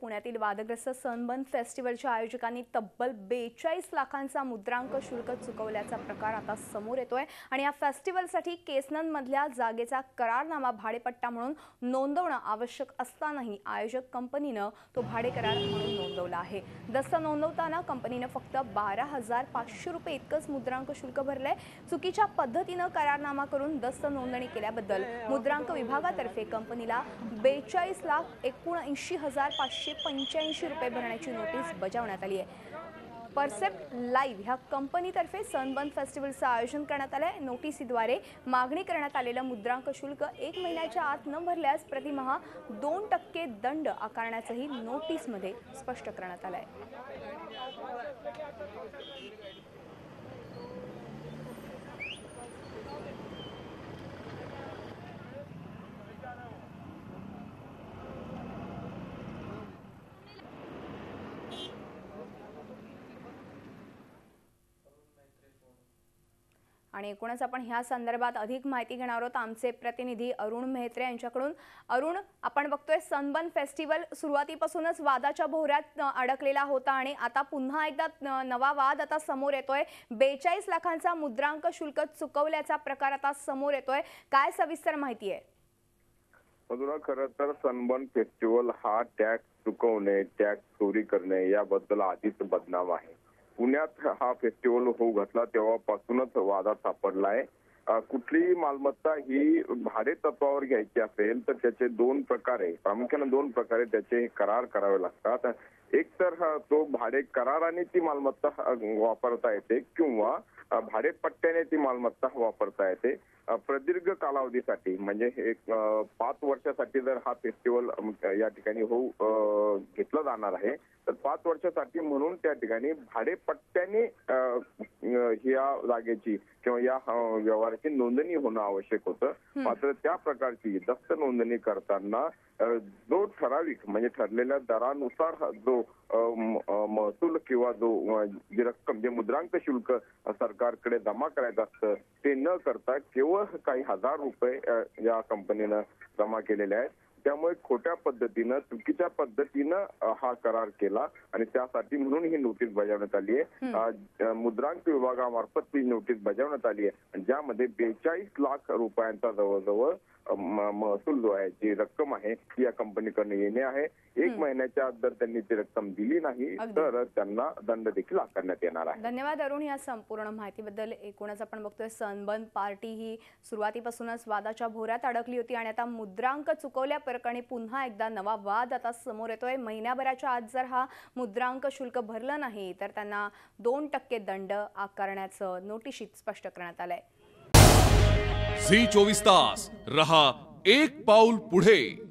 पुण्यातील वादग्रस्त सनबर्न फेस्टिवलच्या आयोजकांनी तब्बल 42 लाखांचा मुद्रांक शुल्क चुकवल्याचा प्रकार आता समोर येतोय आणि या फेस्टिवलसाठी केसनमधल्या जागेचा करारनामा भाडेपट्टा म्हणून नोंदवणं आवश्यक असतानाही आयोजक कंपनीनं तो भाडे करार म्हणून नोंदवला आहे। दस्त नोंदवताना कंपनीनं फक्त 12,500 रुपये इतकंच मुद्रांक शुल्क भरलंय। चुकीच्या पद्धतीनं करारनामा करून दस्त नोंदणी केल्याबद्दल मुद्रांक विभागातर्फे कंपनीला 42,79,585 रुपये भरण्याची नोटीस बजावण्यात आली आहे। परसेप्ट लाईव्ह ह्या कंपनीतर्फे सनबर्न फेस्टिवलचं आयोजन करण्यात आलंय। नोटीसीद्वारे मागणी करण्यात आलेलं मुद्रांक शुल्क 1 महिन्याच्या आत न भरल्यास प्रतिमाह 2% दंड आकारण्याचंही नोटीसमध्ये स्पष्ट करण्यात आलंय। आणि एकूणच आपण ह्या संदर्भात अधिक माहिती घेणार आहोत आमचे प्रतिनिधी अरुण मेहत्रे यांच्याकडून। अरुण, आपण बघतोय सनबर्न फेस्टिवल सुरुवातीपासूनच वादाच्या भोवऱ्यात अडकलेला होता आणि आता पुन्हा एकदा नवा वाद आता समोर येतोय। 42 लाखांचा मुद्रांक शुल्क चुकवल्याचा प्रकार आता समोर येतोय, काय सविस्तर माहिती आहे? मधुरा, खरं तर सनबर्न फेस्टिवल हा टॅक्स चुकवणे, टॅक्स चोरी करणे याबद्दल आधीच बदनाम आहे। पुण्यात हा फेस्टिवल होऊ घातला तेव्हापासूनच वादात सापडलाय। कुठलीही मालमत्ता ही भाडे तत्वावर घ्यायची असेल तर त्याचे दोन प्रकारे, प्रामुख्याने दोन प्रकारे त्याचे करार करावे लागतात। एक तर तो भाडे कराराने ती मालमत्ता वापरता येते किंवा भाडेपट्ट्याने ती मालमत्ता वापरता येते। प्रदीर्घ कालावधीसाठी म्हणजे एक 5 वर्षासाठी जर हा फेस्टिवल या ठिकाणी होऊ घेतला जाणार आहे तर 5 वर्षासाठी म्हणून त्या ठिकाणी भाडेपट्ट्याने या जागेची किंवा या व्यवहाराची नोंदणी होणं आवश्यक होतं। मात्र त्या प्रकारची दस्त नोंदणी करताना जो ठराविक म्हणजे ठरलेल्या दरानुसार जो महसूल किंवा जो जी रक्कम जे मुद्रांक शुल्क सरकारकडे जमा करायचं असतं ते न करता केवळ काही हजार रुपये या कंपनीनं जमा केलेले आहेत। त्यामुळे खोट्या पद्धतीनं चुकीच्या पद्धतीनं हा करार केला आणि त्यासाठी म्हणून ही नोटीस बजावण्यात आली आहे। मुद्रांक विभागामार्फत ही नोटीस बजावण्यात आली आहे ज्यामध्ये 42 लाख रुपयांचा जवळजवळ महसूल जो आहे जी रक्कम आहे ती या कंपनीकडे येणे आहे। 1 महिन्याच्या आत जर त्यांनी ती रक्कम दिली नाही तर त्यांना दंड देखील आकारण्यात येणार आहे। धन्यवाद अरुण या संपूर्ण माहितीबद्दल। एकूणच आपण बघतोय सनबर्न पार्टी ही सुरुवातीपासूनच वादाच्या भोवऱ्यात अडकली होती आणि आता मुद्रांक चुकवल्या प्रकरणी पुन्हा एकदा नवा वाद आता समोर येतोय। महिन्याभराच्या आत जर हा मुद्रांक शुल्क भरलं नाही तर त्यांना 2% दंड आकारण्याचं नोटीशीत स्पष्ट करण्यात आलंय। झी 24 तास रहा एक पाऊल पुढे।